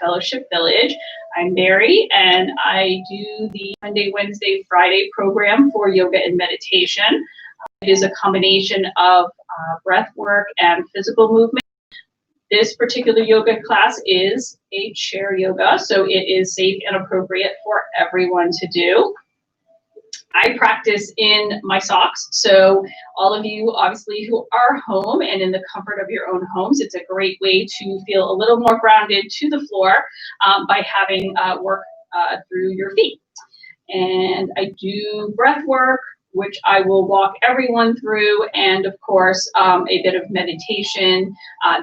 Fellowship Village. I'm Mary, and I do the Monday, Wednesday, Friday program for yoga and meditation. It is a combination of breath work and physical movement. This particular yoga class is a chair yoga, so it is safe and appropriate for everyone to do. I practice in my socks, so all of you obviously who are home and in the comfort of your own homes, it's a great way to feel a little more grounded to the floor by having work through your feet. And I do breath work, which I will walk everyone through, and of course a bit of meditation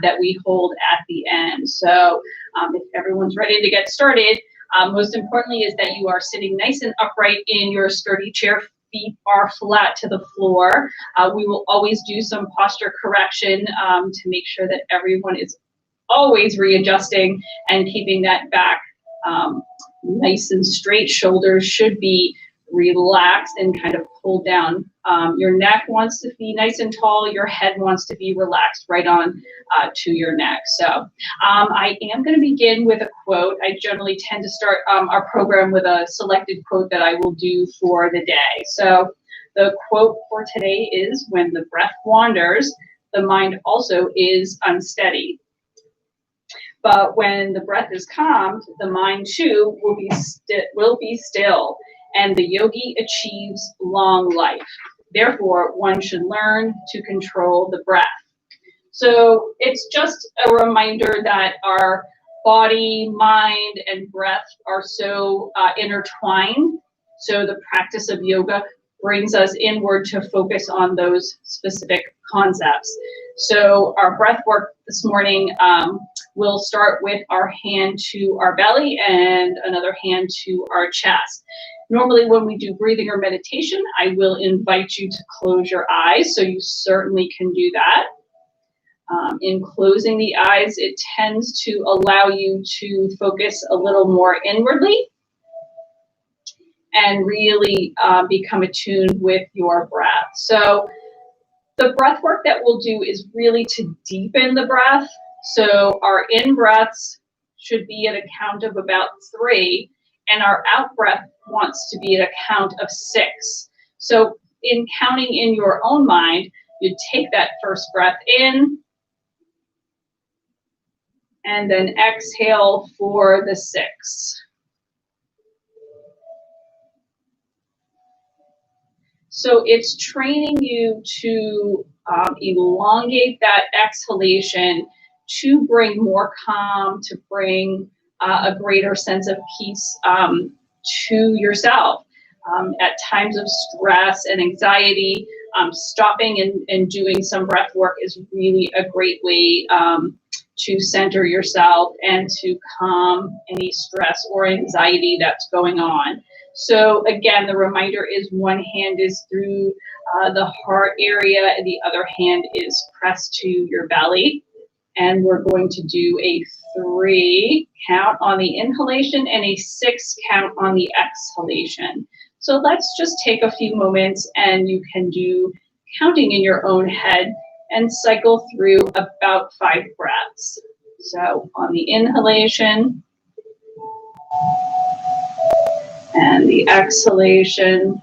that we hold at the end. So if everyone's ready to get started, most importantly is that you are sitting nice and upright in your sturdy chair. Feet are flat to the floor. We will always do some posture correction to make sure that everyone is always readjusting and keeping that back nice and straight. Shoulders should be relaxed and kind of pulled down. Your neck wants to be nice and tall. Your head wants to be relaxed right on to your neck. So I am going to begin with a quote. I generally tend to start our program with a selected quote that I will do for the day. So the quote for today is, "When the breath wanders, the mind also is unsteady. But when the breath is calmed, the mind too will be still, and the yogi achieves long life. Therefore, one should learn to control the breath." So it's just a reminder that our body, mind, and breath are so intertwined. So the practice of yoga brings us inward to focus on those specific concepts. So our breath work this morning will start with our hand to our belly and another hand to our chest. Normally when we do breathing or meditation, I will invite you to close your eyes, so you certainly can do that. In closing the eyes, it tends to allow you to focus a little more inwardly and really become attuned with your breath. So the breath work that we'll do is really to deepen the breath. So our in breaths should be at a count of about 3, and our out breath wants to be at a count of 6. So in counting in your own mind, you take that first breath in and then exhale for the 6. So it's training you to elongate that exhalation, to bring more calm, to bring a greater sense of peace to yourself. At times of stress and anxiety, stopping and doing some breath work is really a great way to center yourself and to calm any stress or anxiety that's going on. So again, the reminder is one hand is through the heart area and the other hand is pressed to your belly. And we're going to do a 3 count on the inhalation and a 6 count on the exhalation. So let's just take a few moments and you can do counting in your own head and cycle through about 5 breaths. So on the inhalation and the exhalation.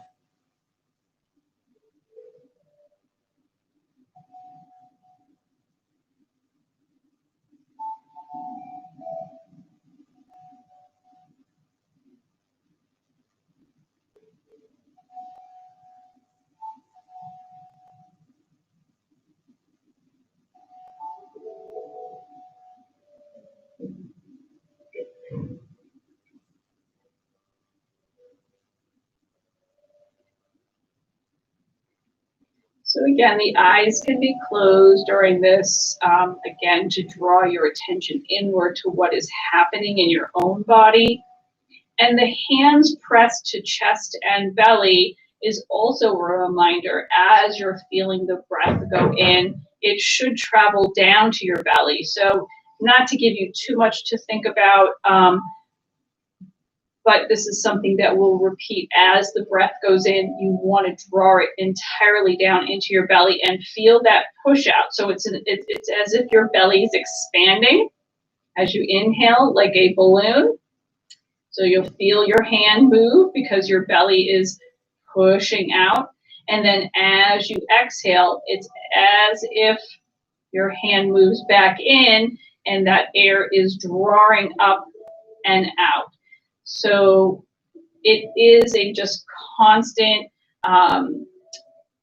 So again, the eyes can be closed during this, again, to draw your attention inward to what is happening in your own body. And the hands pressed to chest and belly is also a reminder, as you're feeling the breath go in, it should travel down to your belly. So not to give you too much to think about, but this is something that will repeat as the breath goes in. You want to draw it entirely down into your belly and feel that push out. So it's as if your belly is expanding As you inhale, like a balloon, so you'll feel your hand move because your belly is pushing out. And then as you exhale, it's as if your hand moves back in and that air is drawing up and out. So it is a just constant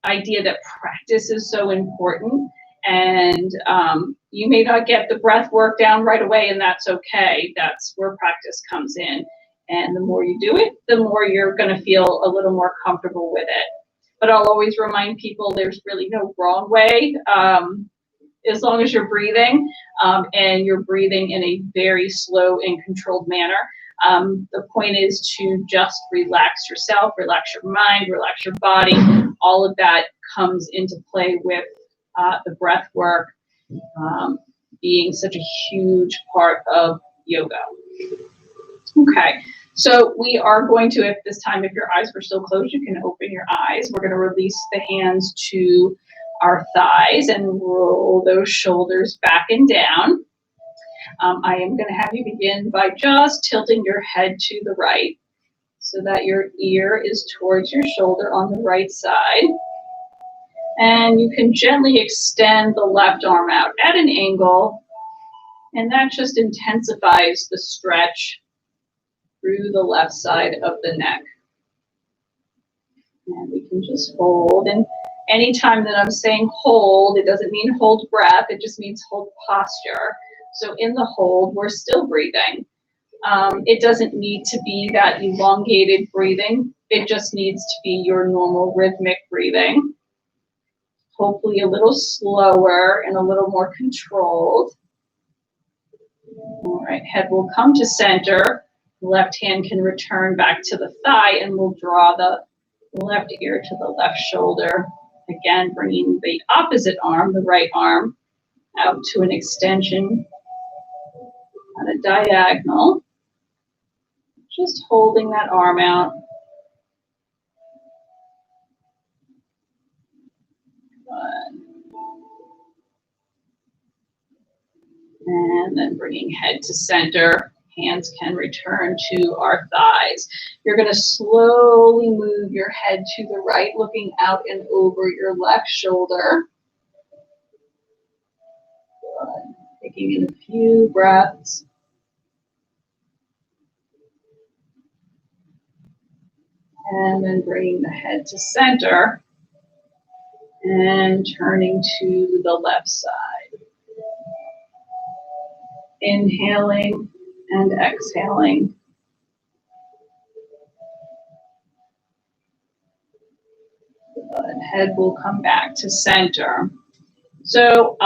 idea that practice is so important. And you may not get the breath work down right away, and that's okay. That's where practice comes in. And the more you do it, the more you're going to feel a little more comfortable with it. But I'll always remind people there's really no wrong way, as long as you're breathing, and you're breathing in a very slow and controlled manner. The point is to just relax yourself, relax your mind, relax your body. All of that comes into play with the breath work being such a huge part of yoga. Okay, so we are going to, if this time, if your eyes were still closed, you can open your eyes. We're going to release the hands to our thighs and roll those shoulders back and down. I am going to have you begin by just tilting your head to the right so that your ear is towards your shoulder on the right side. And you can gently extend the left arm out at an angle, and that just intensifies the stretch through the left side of the neck. And we can just hold. And anytime that I'm saying hold, it doesn't mean hold breath, it just means hold posture. So in the hold, we're still breathing. It doesn't need to be that elongated breathing. It just needs to be your normal rhythmic breathing. Hopefully a little slower and a little more controlled. All right, head will come to center. Left hand can return back to the thigh, and we'll draw the left ear to the left shoulder. Again, bringing the opposite arm, the right arm, out to an extension on a diagonal. Just holding that arm out. Good. And then bringing head to center. Hands can return to our thighs. You're going to slowly move your head to the right, looking out and over your left shoulder. Good. Taking in a few breaths. And then bringing the head to center and turning to the left side. Inhaling and exhaling. The head will come back to center. So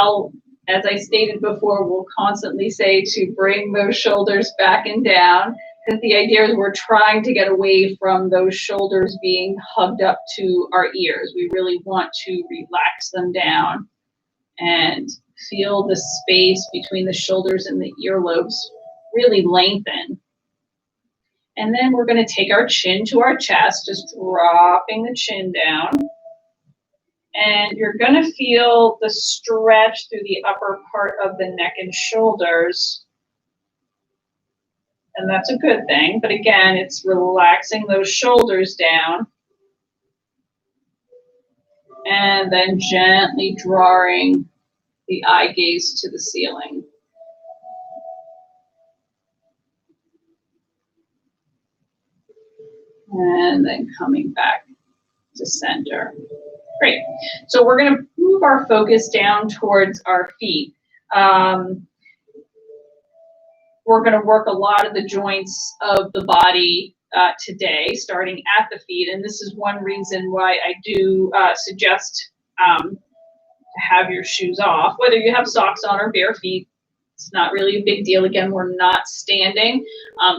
as I stated before, we'll constantly say to bring those shoulders back and down, because the idea is we're trying to get away from those shoulders being hugged up to our ears. We really want to relax them down and feel the space between the shoulders and the earlobes really lengthen. And then we're going to take our chin to our chest, just dropping the chin down. And you're going to feel the stretch through the upper part of the neck and shoulders. And that's a good thing. But again, it's relaxing those shoulders down. And then gently drawing the eye gaze to the ceiling. And then coming back to center. Great. So we're going to move our focus down towards our feet. We're going to work a lot of the joints of the body today, starting at the feet. And this is one reason why I do suggest to have your shoes off, whether you have socks on or bare feet. It's not really a big deal. Again, we're not standing,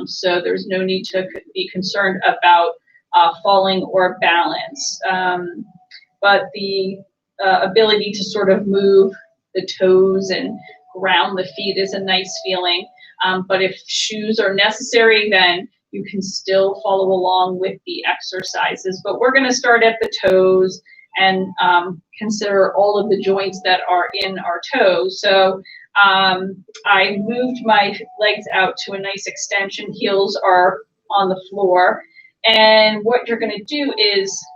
so there's no need to be concerned about falling or balance. But the ability to sort of move the toes and ground the feet is a nice feeling. But if shoes are necessary, then you can still follow along with the exercises. But we're going to start at the toes and consider all of the joints that are in our toes. So I moved my legs out to a nice extension. Heels are on the floor. And what you're going to do is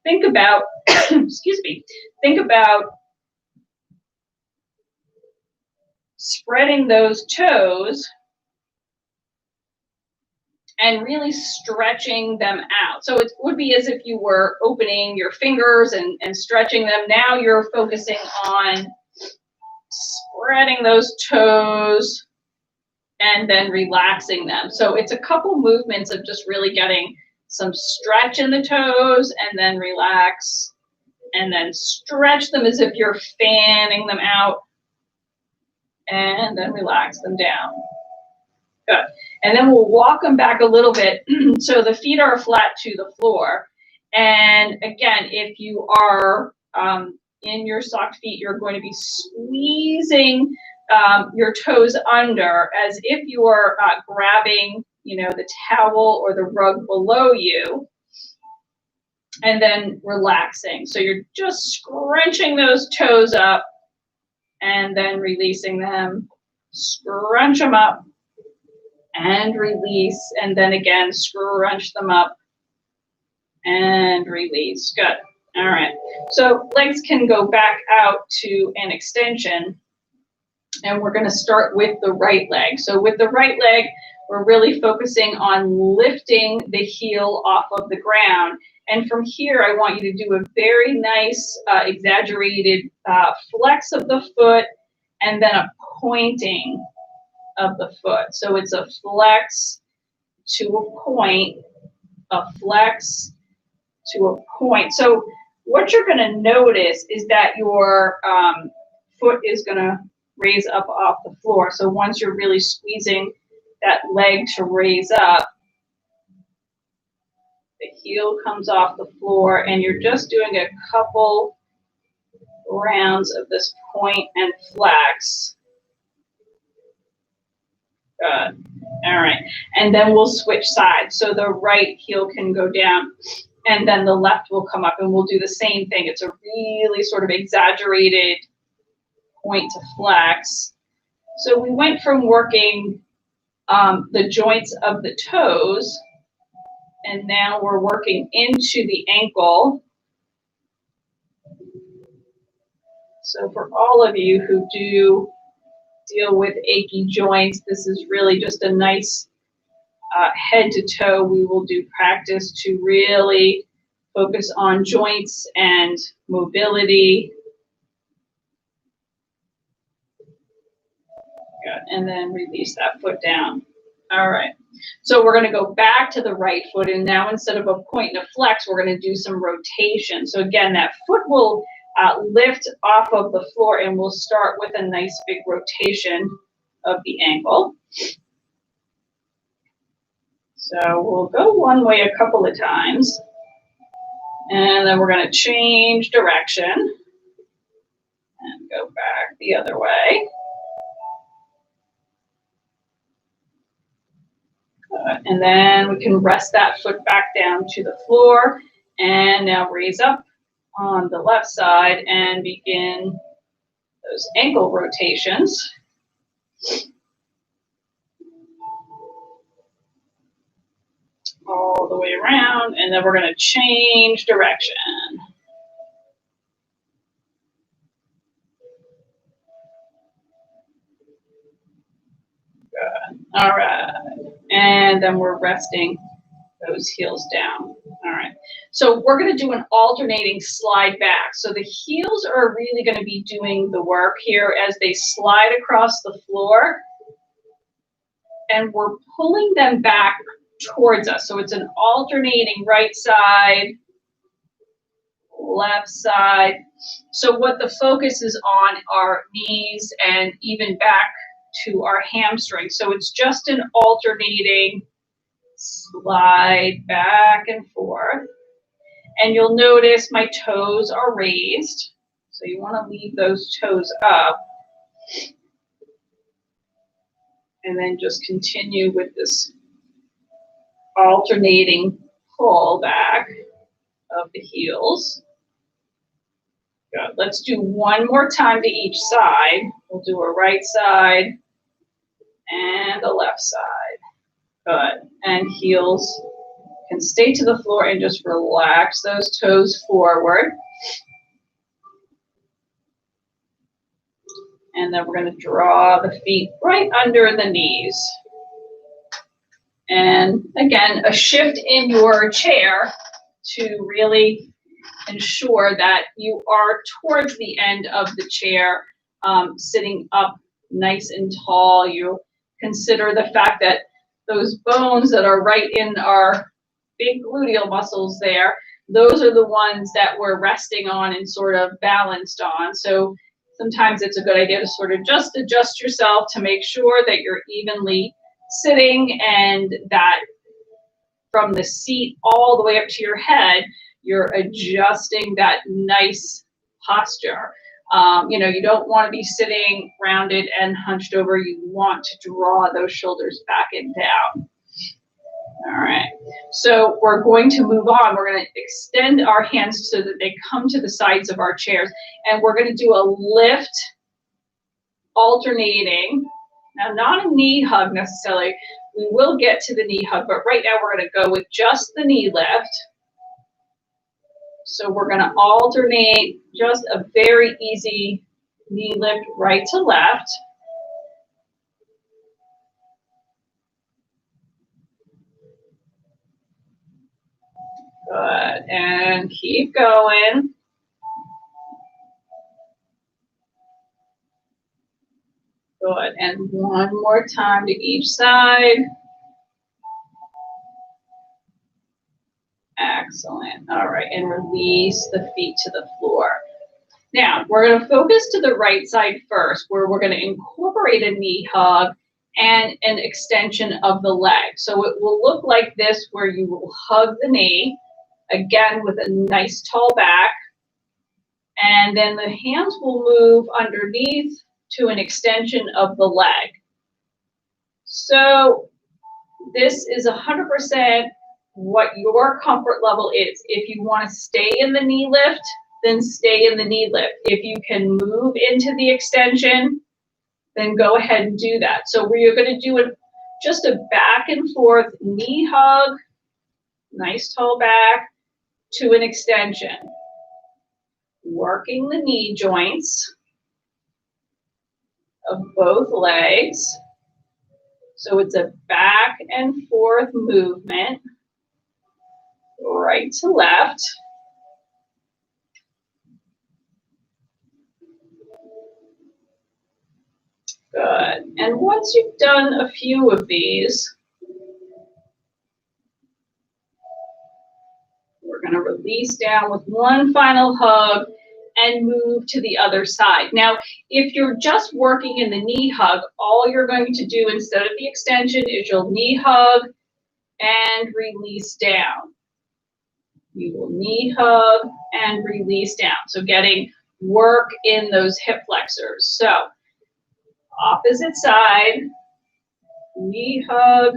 think about, excuse me, think about spreading those toes and really stretching them out. So it would be as if you were opening your fingers and stretching them. Now you're focusing on spreading those toes and then relaxing them. So it's a couple movements of just really getting some stretch in the toes and then relax and then stretch them as if you're fanning them out and then relax them down. Good. And then we'll walk them back a little bit so the feet are flat to the floor. And again, if you are in your socked feet, you're going to be squeezing your toes under as if you are grabbing, the towel or the rug below you, and then relaxing. So you're just scrunching those toes up and then releasing them. Scrunch them up and release, and then again scrunch them up and release. Good. All right. So legs can go back out to an extension, and we're going to start with the right leg. So with the right leg, we're really focusing on lifting the heel off of the ground. And from here, I want you to do a very nice exaggerated flex of the foot and then a pointing of the foot. So it's a flex to a point, a flex to a point. So what you're going to notice is that your foot is going to raise up off the floor. So once you're really squeezing that leg to raise up, the heel comes off the floor, and you're just doing a couple rounds of this point and flex. Good. All right. And then we'll switch sides. So the right heel can go down, and then the left will come up, and we'll do the same thing. It's a really sort of exaggerated point to flex. So we went from working the joints of the toes, and now we're working into the ankle. So for all of you who do deal with achy joints, this is really just a nice head to toe. We will do practice to really focus on joints and mobility. Good. And then release that foot down. All right. So we're going to go back to the right foot, and now instead of a point and a flex, we're going to do some rotation. So again, that foot will lift off of the floor, and we'll start with a nice big rotation of the ankle. So we'll go one way a couple of times, and then we're going to change direction and go back the other way. And then we can rest that foot back down to the floor, and now raise up on the left side and begin those ankle rotations. All the way around, and then we're going to change direction. Good. All right. And then we're resting those heels down. All right. So we're going to do an alternating slide back. So the heels are really going to be doing the work here as they slide across the floor, and we're pulling them back towards us. So it's an alternating right side, left side. So what the focus is on are knees and even back to our hamstrings. So it's just an alternating slide back and forth. And you'll notice my toes are raised. So you want to leave those toes up. And then just continue with this alternating pull back of the heels. Good. Let's do one more time to each side. We'll do a right side and a left side. Good. And heels can stay to the floor and just relax those toes forward. And then we're going to draw the feet right under the knees. And again, a shift in your chair to really ensure that you are towards the end of the chair, sitting up nice and tall. You consider the fact that those bones that are right in our big gluteal muscles there, those are the ones that we're resting on and sort of balanced on. So sometimes it's a good idea to sort of just adjust yourself to make sure that you're evenly sitting and that from the seat all the way up to your head, you're adjusting that nice posture. You don't want to be sitting rounded and hunched over. You want to draw those shoulders back and down. All right, so we're going to move on. We're going to extend our hands so that they come to the sides of our chairs, and we're going to do a lift, alternating. Now, not a knee hug necessarily. We will get to the knee hug, but right now we're going to go with just the knee lift. So we're going to alternate just a very easy knee lift right to left. Good, and keep going. Good, and one more time to each side. Excellent. All right, and release the feet to the floor. Now, we're going to focus to the right side first, where we're going to incorporate a knee hug and an extension of the leg. So it will look like this, where you will hug the knee, again with a nice tall back, and then the hands will move underneath to an extension of the leg. So this is 100% what your comfort level is. If you want to stay in the knee lift, then stay in the knee lift. If you can move into the extension, then go ahead and do that. So we're going to do just a back and forth knee hug, nice tall back, to an extension. Working the knee joints of both legs. So it's a back and forth movement, right to left. Good. And once you've done a few of these, we're going to release down with one final hug and move to the other side. Now, if you're just working in the knee hug, all you're going to do instead of the extension is you'll knee hug and release down. You will knee hug and release down. So getting work in those hip flexors. So opposite side, knee hug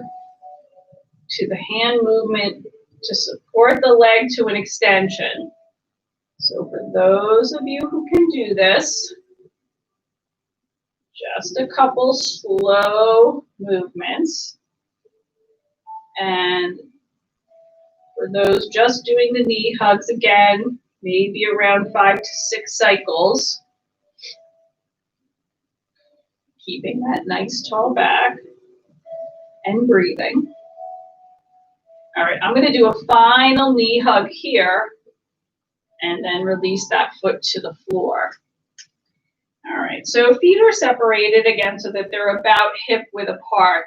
to the hand movement to support the leg to an extension. So for those of you who can do this, just a couple slow movements. And for those just doing the knee hugs, again, maybe around 5 to 6 cycles. Keeping that nice tall back and breathing. All right, I'm going to do a final knee hug here and then release that foot to the floor. All right, so feet are separated again so that they're about hip width apart.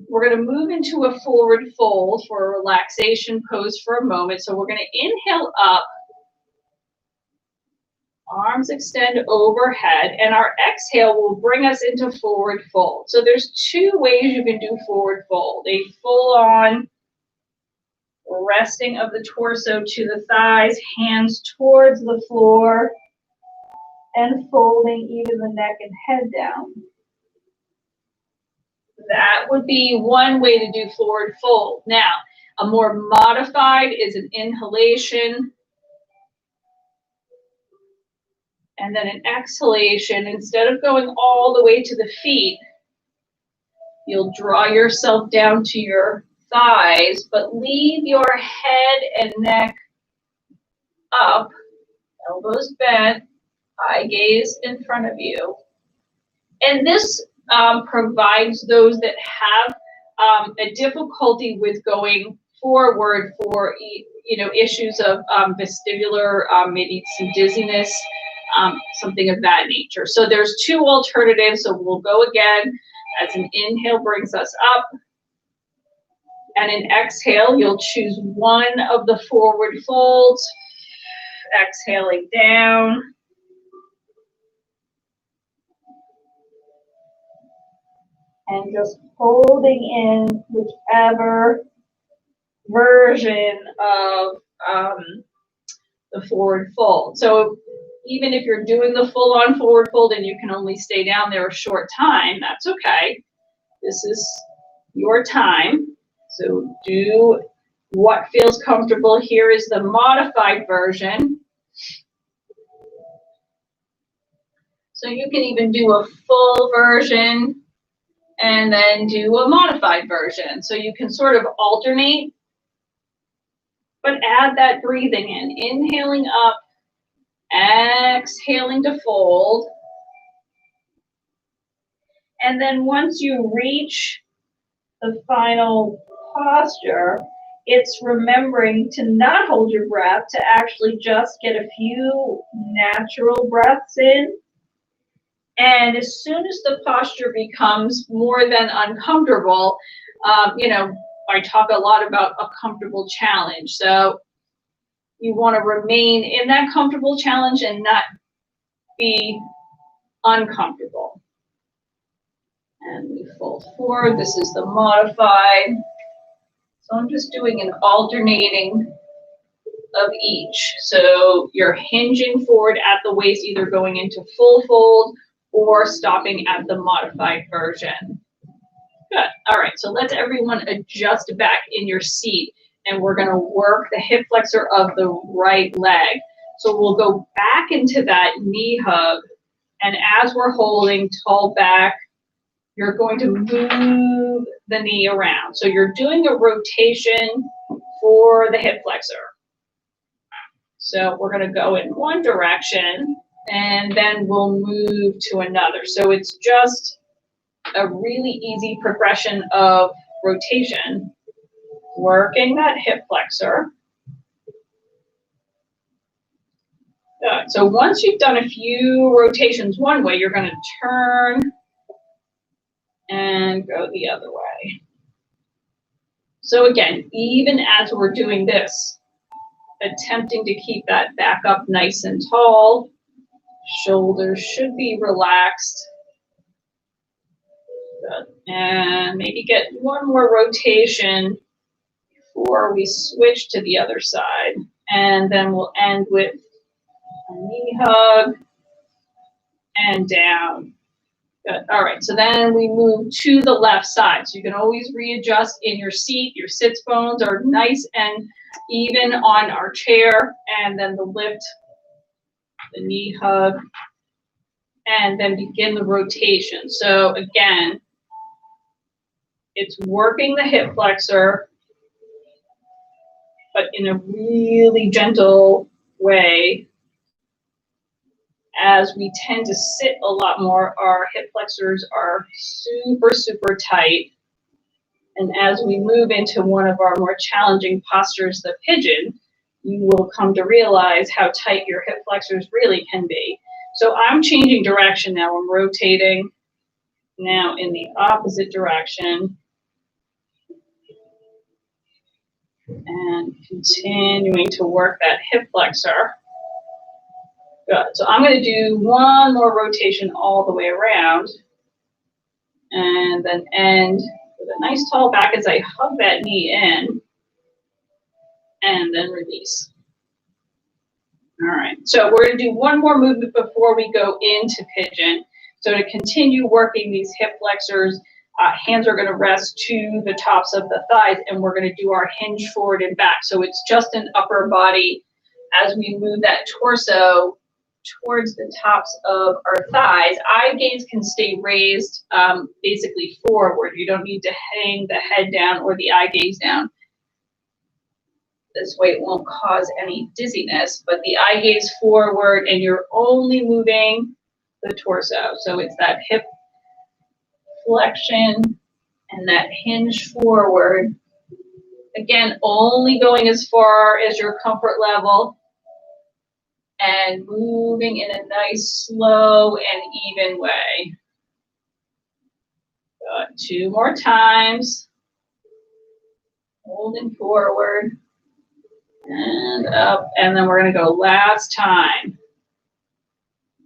We're going to move into a forward fold for a relaxation pose for a moment. So we're going to inhale up, arms extend overhead, and our exhale will bring us into forward fold. So there's 2 ways you can do forward fold. A full-on resting of the torso to the thighs, hands towards the floor, and folding even the neck and head down. That would be one way to do forward fold. Now, a more modified is an inhalation And then an exhalation, instead of going all the way to the feet, you'll draw yourself down to your thighs, but leave your head and neck up, elbows bent, eye gaze in front of you. And this provides those that have a difficulty with going forward for issues of vestibular, maybe some dizziness, something of that nature. So there's two alternatives. So we'll go again as an inhale brings us up, and an exhale, you'll choose one of the forward folds, exhaling down. And just holding in whichever version of the forward fold. So even if you're doing the full-on forward fold and you can only stay down there a short time, that's okay. This is your time. So do what feels comfortable. Here is the modified version. So you can even do a full version and then do a modified version. So you can sort of alternate, but add that breathing in. Inhaling up, exhaling to fold. And then once you reach the final posture, it's remembering to not hold your breath, to actually just get a few natural breaths in. And as soon as the posture becomes more than uncomfortable, I talk a lot about a comfortable challenge. So you want to remain in that comfortable challenge and not be uncomfortable. And we fold forward. This is the modified. So I'm just doing an alternating of each. So you're hinging forward at the waist, either going into full fold or stopping at the modified version. Good. All right, so let's everyone adjust back in your seat, and we're going to work the hip flexor of the right leg. So we'll go back into that knee hug, and as we're holding tall back, you're going to move the knee around. So you're doing a rotation for the hip flexor. So we're going to go in one direction, and then we'll move to another. So it's just a really easy progression of rotation, working that hip flexor. Good. So once you've done a few rotations one way, you're going to turn and go the other way. So again, even as we're doing this, attempting to keep that back up nice and tall, shoulders should be relaxed. Good. And maybe get one more rotation before we switch to the other side. And then we'll end with a knee hug and down. Good. All right, so then we move to the left side. So you can always readjust in your seat. Your sits bones are nice and even on our chair. And then the lift, the knee hug, and then begin the rotation. So again, it's working the hip flexor, but in a really gentle way. As we tend to sit a lot more, our hip flexors are super, super tight. And as we move into one of our more challenging postures, the pigeon, you will come to realize how tight your hip flexors really can be. So I'm changing direction now. I'm rotating now in the opposite direction. And continuing to work that hip flexor. Good. So I'm going to do one more rotation all the way around. And then end with a nice tall back as I hug that knee in. And then release. All right. So we're going to do one more movement before we go into pigeon. So to continue working these hip flexors, hands are going to rest to the tops of the thighs, and we're going to do our hinge forward and back. So it's just an upper body as we move that torso towards the tops of our thighs. Eye gaze can stay raised basically forward. You don't need to hang the head down or the eye gaze down. This way it won't cause any dizziness, but the eye gaze forward and you're only moving the torso. So it's that hip flexion and that hinge forward. Again, only going as far as your comfort level and moving in a nice, slow, and even way. Good. 2 more times. Holding forward and up, and then we're going to go last time.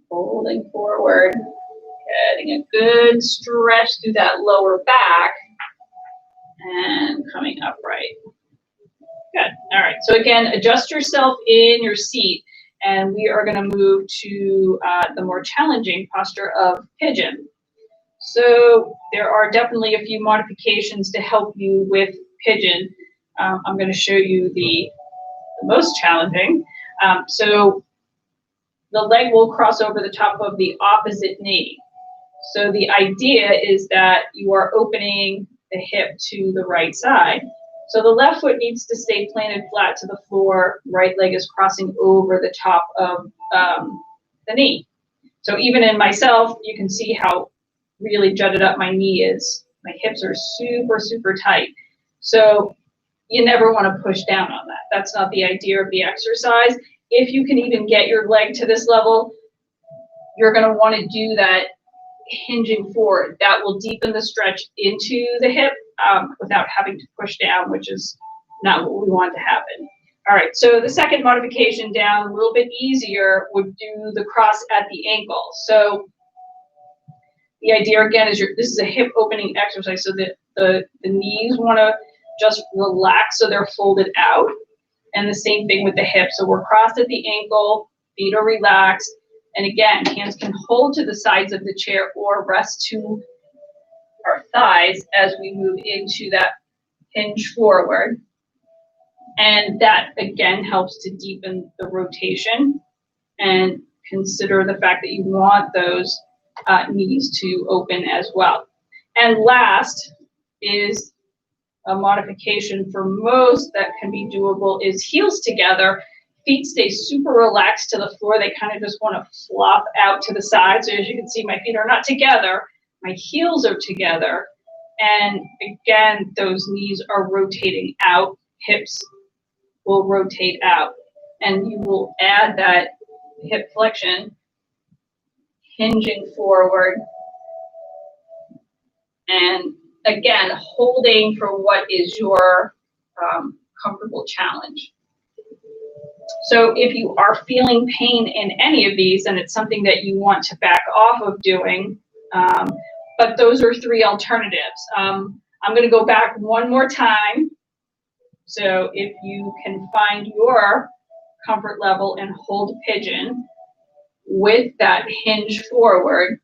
Holding forward, getting a good stretch through that lower back, and coming upright. Good. All right. So again, adjust yourself in your seat, and we are going to move to the more challenging posture of pigeon. So there are definitely a few modifications to help you with pigeon. I'm going to show you the most challenging. So the leg will cross over the top of the opposite knee. So the idea is that you are opening the hip to the right side. So the left foot needs to stay planted flat to the floor. Right leg is crossing over the top of the knee. So even in myself, you can see how really jutted up my knee is. My hips are super, super tight. So you never want to push down on that. That's not the idea of the exercise. If you can even get your leg to this level, you're going to want to do that hinging forward. That will deepen the stretch into the hip without having to push down, which is not what we want to happen. All right, so the second modification down, a little bit easier, would do the cross at the ankle. So the idea again is this is a hip opening exercise, so that the knees want to just relax so they're folded out. And the same thing with the hips. So we're crossed at the ankle, feet are relaxed. And again, hands can hold to the sides of the chair or rest to our thighs as we move into that hinge forward. And that again helps to deepen the rotation, and consider the fact that you want those knees to open as well. And last is a modification for most that can be doable is heels together. Feet stay super relaxed to the floor. They kind of just want to flop out to the side. So as you can see, my feet are not together. My heels are together. And again, those knees are rotating out. Hips will rotate out. And you will add that hip flexion, hinging forward. And again, holding for what is your comfortable challenge. So if you are feeling pain in any of these, and it's something that you want to back off of doing, but those are 3 alternatives. I'm going to go back one more time. So if you can find your comfort level and hold pigeon with that hinge forward,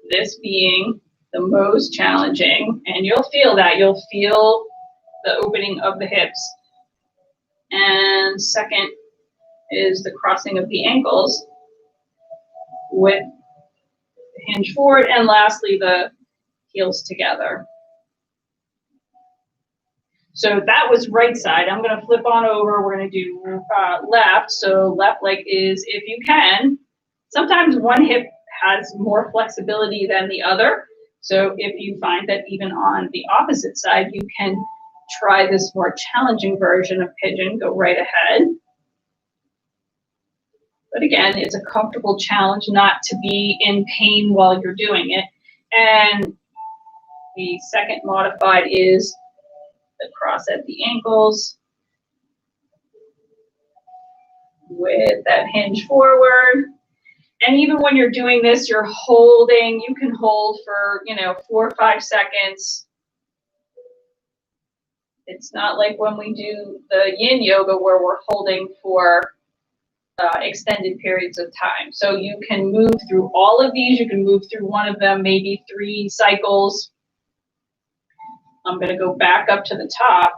this being the most challenging, and you'll feel that. You'll feel the opening of the hips. And second is the crossing of the ankles with the hinge forward. And lastly, the heels together. So that was right side. I'm going to flip on over. We're going to do left. So left leg is, if you can, sometimes one hip has more flexibility than the other. So if you find that even on the opposite side, you can try this more challenging version of pigeon, go right ahead. But again, it's a comfortable challenge not to be in pain while you're doing it. And the second modified is the cross at the ankles with that hinge forward. And even when you're doing this, you're holding. You can hold for, 4 or 5 seconds. It's not like when we do the yin yoga where we're holding for extended periods of time. So you can move through all of these. You can move through one of them, maybe 3 cycles. I'm going to go back up to the top,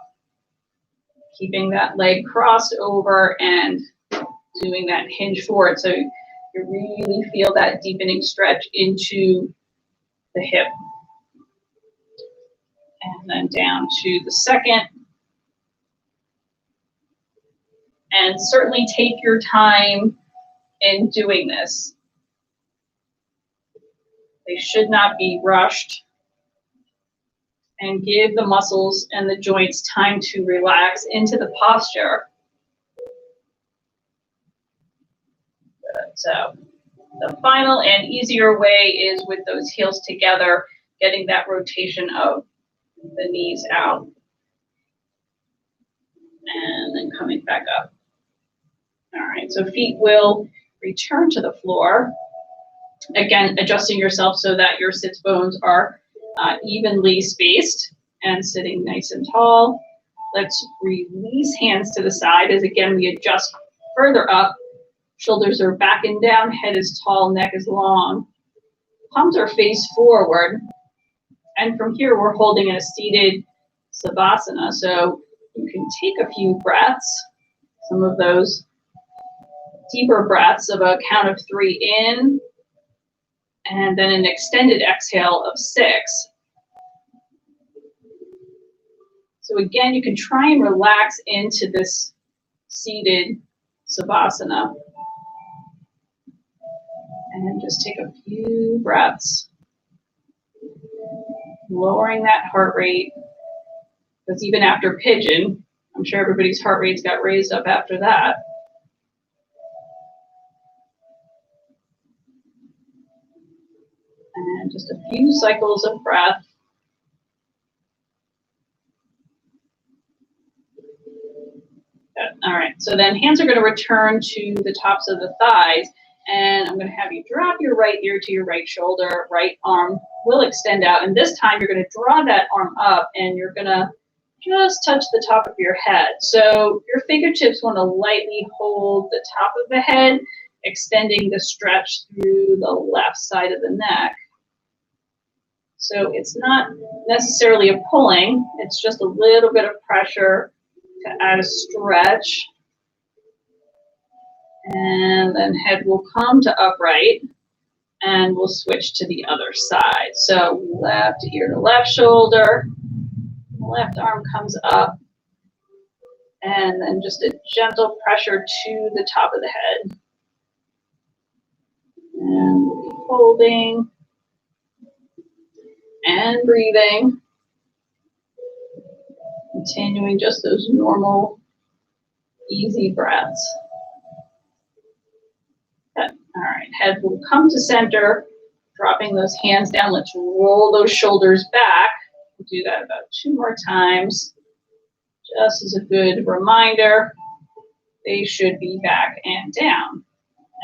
keeping that leg crossed over and doing that hinge forward. So you really feel that deepening stretch into the hip. And then down to the second. And certainly take your time in doing this. They should not be rushed. And give the muscles and the joints time to relax into the posture. Good. So the final and easier way is with those heels together, getting that rotation of the knees out. And then coming back up. All right, so feet will return to the floor. Again, adjusting yourself so that your sits bones are evenly spaced and sitting nice and tall. Let's release hands to the side as again we adjust further up. Shoulders are back and down, head is tall, neck is long. Palms are face forward. And from here we're holding in a seated Savasana. So you can take a few breaths, some of those deeper breaths of a count of 3 in, and then an extended exhale of 6. So again, you can try and relax into this seated Savasana. And just take a few breaths. Lowering that heart rate. Because even after Pigeon, I'm sure everybody's heart rates got raised up after that. And just a few cycles of breath. Good. All right, so then hands are going to return to the tops of the thighs, and I'm going to have you drop your right ear to your right shoulder, right arm will extend out, and this time you're going to draw that arm up, and you're going to just touch the top of your head. So your fingertips want to lightly hold the top of the head, extending the stretch through the left side of the neck. So it's not necessarily a pulling, it's just a little bit of pressure to add a stretch. And then head will come to upright and we'll switch to the other side. So left ear to left shoulder, left arm comes up, and then just a gentle pressure to the top of the head. And we'll be holding and breathing. Continuing just those normal, easy breaths. Good. All right, head will come to center, dropping those hands down. Let's roll those shoulders back. We'll do that about 2 more times. Just as a good reminder, they should be back and down.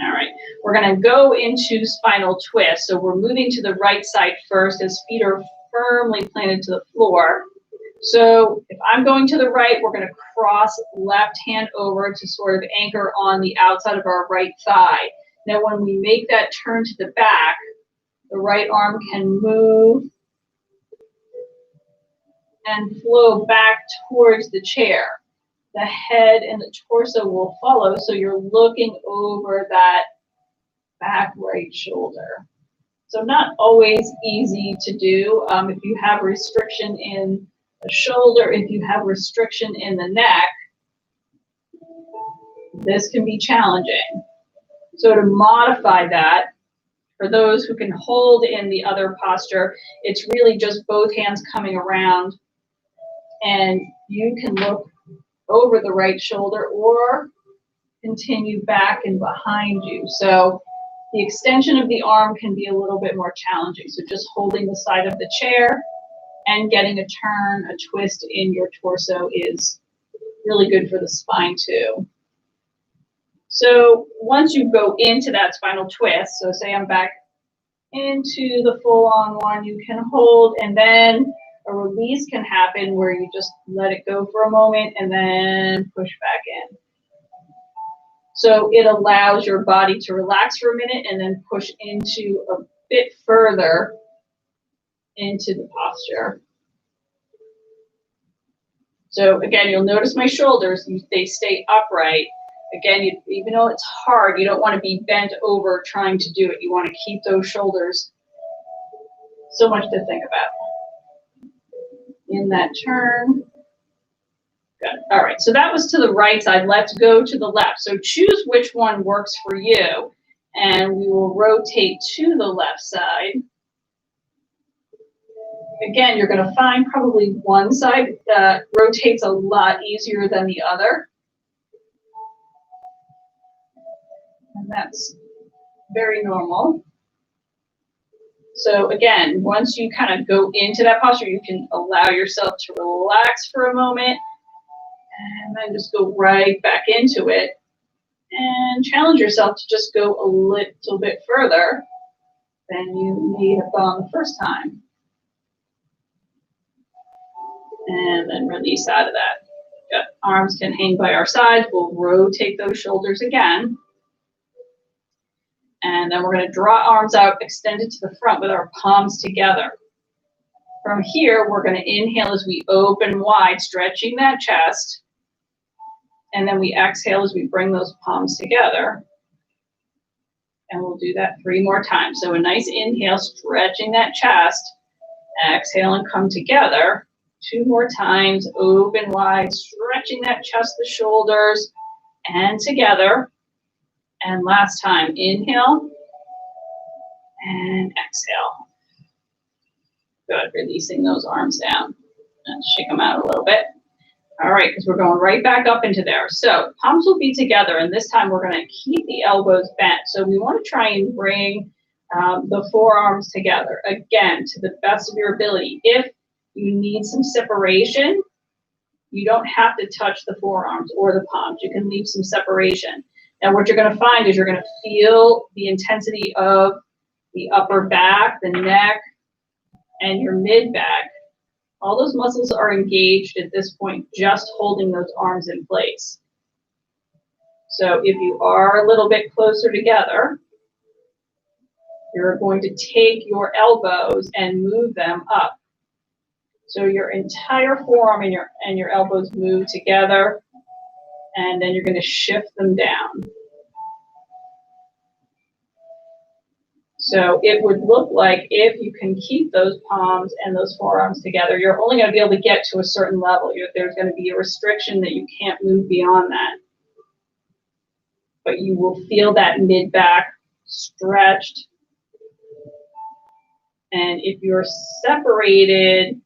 All right, we're going to go into spinal twist. So we're moving to the right side first as feet are firmly planted to the floor. So if I'm going to the right, we're going to cross left hand over to sort of anchor on the outside of our right thigh. Now when we make that turn to the back, the right arm can move and flow back towards the chair. The head and the torso will follow, so you're looking over that back right shoulder. So not always easy to do. If you have restriction in the shoulder, if you have restriction in the neck, this can be challenging. So to modify that, for those who can hold in the other posture, it's really just both hands coming around, and you can look over the right shoulder or continue back and behind you. So the extension of the arm can be a little bit more challenging. So just holding the side of the chair and getting a turn, a twist in your torso is really good for the spine too. So once you go into that spinal twist, so say I'm back into the full-on one, you can hold, and then a release can happen where you just let it go for a moment and then push back in. So it allows your body to relax for a minute and then push into a bit further into the posture. So again, you'll notice my shoulders, they stay upright. Again, even though it's hard, you don't want to be bent over trying to do it. You want to keep those shoulders. So much to think about. In that turn. Good. All right, so that was to the right side. Let's go to the left. So choose which one works for you, and we will rotate to the left side. Again, you're going to find probably one side rotates a lot easier than the other. And that's very normal. So again, once you kind of go into that posture, you can allow yourself to relax for a moment and then just go right back into it and challenge yourself to just go a little bit further than you may have gone the first time. And then release out of that. Good. Arms can hang by our sides. We'll rotate those shoulders again. And then we're going to draw arms out, extended to the front with our palms together. From here, we're going to inhale as we open wide, stretching that chest. And then we exhale as we bring those palms together. And we'll do that 3 more times. So a nice inhale, stretching that chest. Exhale and come together. 2 more times, open wide, stretching that chest, the shoulders, and together. And last time, inhale and exhale. Good, releasing those arms down. And shake them out a little bit. All right, because we're going right back up into there. So palms will be together, and this time we're going to keep the elbows bent. So we want to try and bring the forearms together, again, to the best of your ability. If you need some separation, you don't have to touch the forearms or the palms. You can leave some separation. Now what you're going to find is you're going to feel the intensity of the upper back, the neck, and your mid back. All those muscles are engaged at this point, just holding those arms in place. So if you are a little bit closer together, you're going to take your elbows and move them up. So your entire forearm and your elbows move together, and then you're going to shift them down. So it would look like if you can keep those palms and those forearms together, you're only going to be able to get to a certain level. There's going to be a restriction that you can't move beyond that. But you will feel that mid-back stretched. And if you're separated,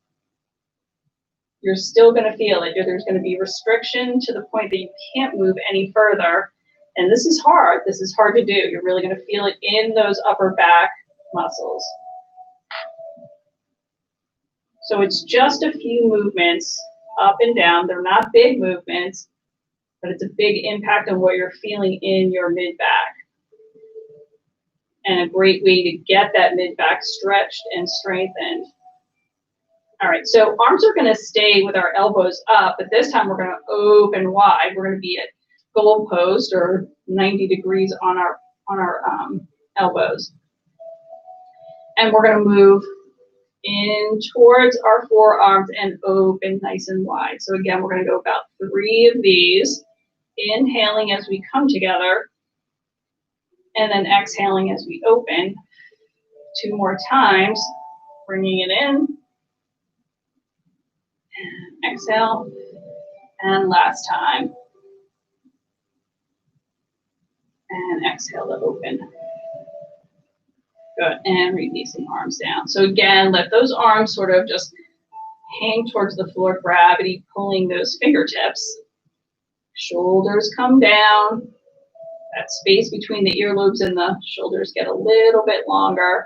you're still going to feel it. There's going to be restriction to the point that you can't move any further. And this is hard. This is hard to do. You're really going to feel it in those upper back muscles. So it's just a few movements up and down. They're not big movements, but it's a big impact on what you're feeling in your mid-back. And a great way to get that mid-back stretched and strengthened. All right, so arms are going to stay with our elbows up, but this time we're going to open wide. We're going to be at goal post or 90 degrees on our elbows. And we're going to move in towards our forearms and open nice and wide. So again, we're going to go about 3 of these, inhaling as we come together, and then exhaling as we open. 2 more times, bringing it in, and exhale, and last time. And exhale to open. Good, and releasing arms down. So again, let those arms sort of just hang towards the floor, gravity pulling those fingertips. Shoulders come down. That space between the earlobes and the shoulders get a little bit longer.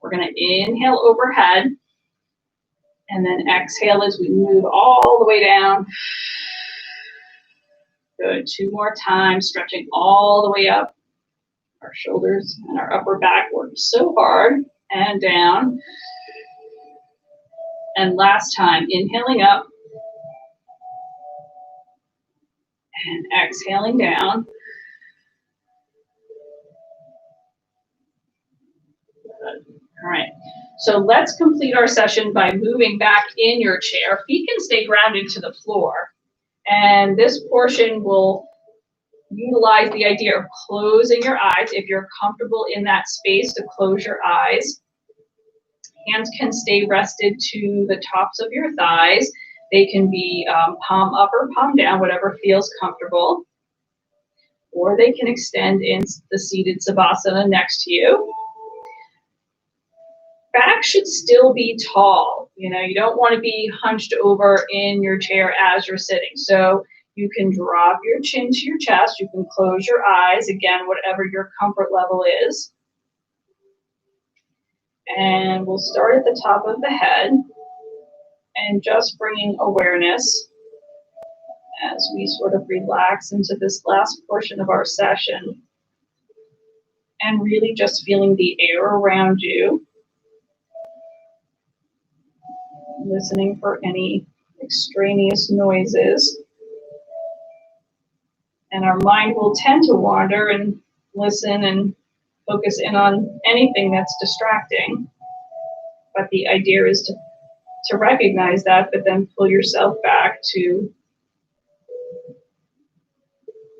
We're going to inhale overhead, and then exhale as we move all the way down. Good, 2 more times, stretching all the way up. Our shoulders and our upper back work so hard, and down. And last time, inhaling up, and exhaling down. Good. All right, so let's complete our session by moving back in your chair. Feet can stay grounded to the floor. And this portion will Utilize the idea of closing your eyes. If you're comfortable in that space, to close your eyes. Hands can stay rested to the tops of your thighs. They can be palm up or palm down, whatever feels comfortable. Or they can extend in the seated Savasana next to you. Back should still be tall. You know, you don't want to be hunched over in your chair as you're sitting. So you can drop your chin to your chest. You can close your eyes. Again, whatever your comfort level is. And we'll start at the top of the head and just bringing awareness as we sort of relax into this last portion of our session. And really just feeling the air around you. Listening for any extraneous noises. And our mind will tend to wander and listen and focus in on anything that's distracting. But the idea is to recognize that, but then pull yourself back to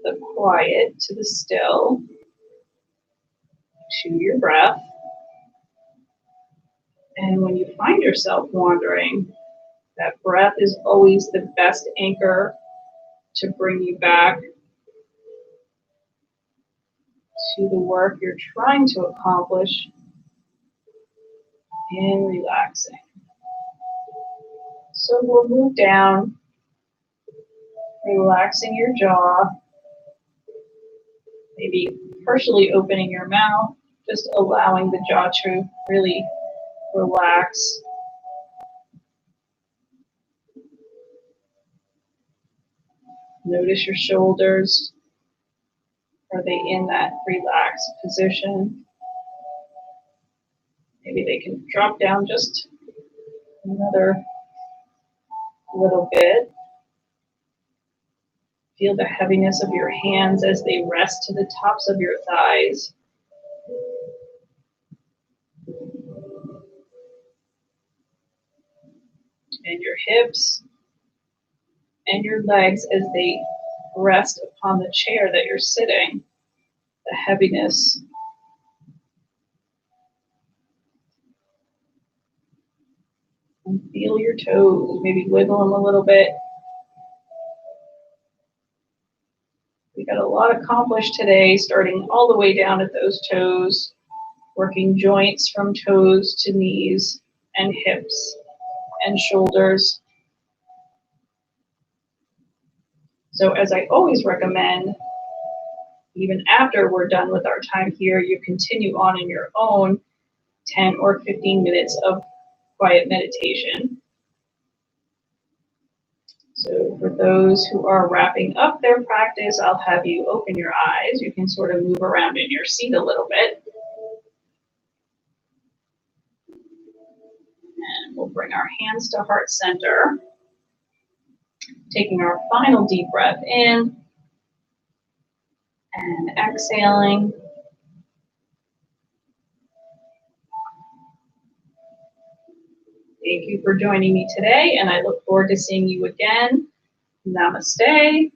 the quiet, to the still, to your breath. And when you find yourself wandering, that breath is always the best anchor to bring you back to the work you're trying to accomplish in relaxing. So we'll move down, relaxing your jaw, maybe partially opening your mouth, just allowing the jaw to really relax. Notice your shoulders. Are they in that relaxed position? Maybe they can drop down just another little bit. Feel the heaviness of your hands as they rest to the tops of your thighs. And your hips and your legs as they rest upon the chair that you're sitting. The heaviness. And feel your toes, maybe wiggle them a little bit. We got a lot accomplished today, starting all the way down at those toes, working joints from toes to knees and hips and shoulders. So as I always recommend, even after we're done with our time here, you continue on in your own 10 or 15 minutes of quiet meditation. So for those who are wrapping up their practice, I'll have you open your eyes. You can sort of move around in your seat a little bit. And we'll bring our hands to heart center. Taking our final deep breath in and exhaling. Thank you for joining me today, and I look forward to seeing you again. Namaste.